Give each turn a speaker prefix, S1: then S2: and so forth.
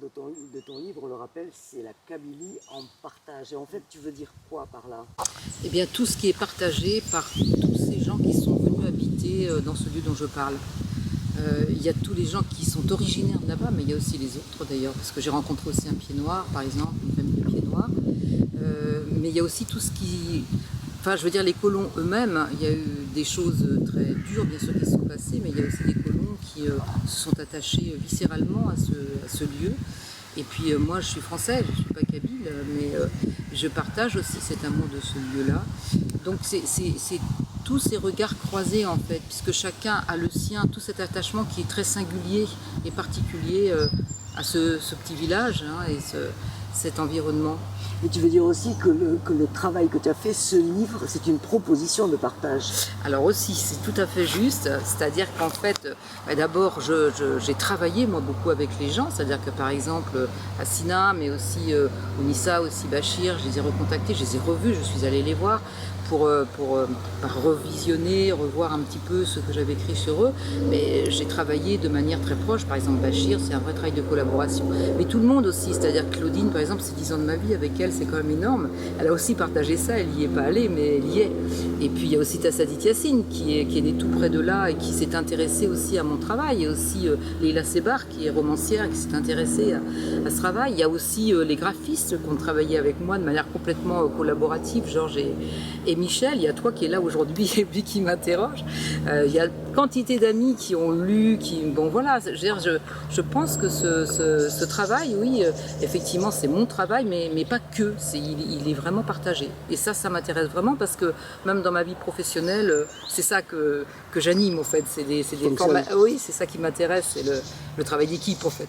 S1: de ton livre, on le rappelle, c'est la Kabylie en partage. Et en fait, tu veux dire quoi par là?
S2: Eh bien, tout ce qui est partagé par tous ces gens qui sont venus habiter dans ce lieu dont je parle. Il y a tous les gens qui sont originaires de là-bas, mais il y a aussi les autres d'ailleurs, parce que j'ai rencontré aussi un pied noir, par exemple, une famille de pieds noirs. Mais il y a aussi tout ce qui... Enfin, je veux dire, les colons eux-mêmes, il y a eu des choses très dures, bien sûr, qui se sont passées, mais il y a aussi des colons qui se sont attachés viscéralement à ce lieu. Et puis moi, je suis française, je ne suis pas kabyle, mais je partage aussi cet amour de ce lieu-là. Donc c'est tous ces regards croisés en fait, puisque chacun a le sien, tout cet attachement qui est très singulier et particulier à ce petit village et cet environnement.
S1: Mais tu veux dire aussi que le travail que tu as fait, ce livre, c'est une proposition de partage.
S2: Alors aussi, c'est tout à fait juste, c'est-à-dire qu'en fait, d'abord, j'ai travaillé moi beaucoup avec les gens, c'est-à-dire que par exemple, Hassina, mais aussi Ounissa, aussi Bachir, je les ai recontactés, je les ai revus, je suis allée les voir pour revisionner, revoir un petit peu ce que j'avais écrit sur eux, mais j'ai travaillé de manière très proche, par exemple Bachir, c'est un vrai travail de collaboration, mais tout le monde aussi, c'est-à-dire Claudine, par exemple, c'est 10 ans de ma vie avec elle, c'est quand même énorme, elle a aussi partagé ça, elle n'y est pas allée, mais elle y est. Et puis il y a aussi Tassadit Yassine qui est née tout près de là et qui s'est intéressée aussi à mon travail, et aussi Leila Sebar qui est romancière et qui s'est intéressée à ce travail, il y a aussi les graphistes qui ont travaillé avec moi de manière complètement collaborative, Georges et Michel, il y a toi qui est là aujourd'hui et puis qui m'interroge. Il y a quantité d'amis qui ont lu, bon voilà, je pense que ce travail, oui, effectivement c'est mon travail, mais pas que, il est vraiment partagé. Et ça m'intéresse vraiment parce que même dans ma vie professionnelle, c'est ça que j'anime en fait, oui, c'est ça qui m'intéresse, c'est le travail d'équipe en fait.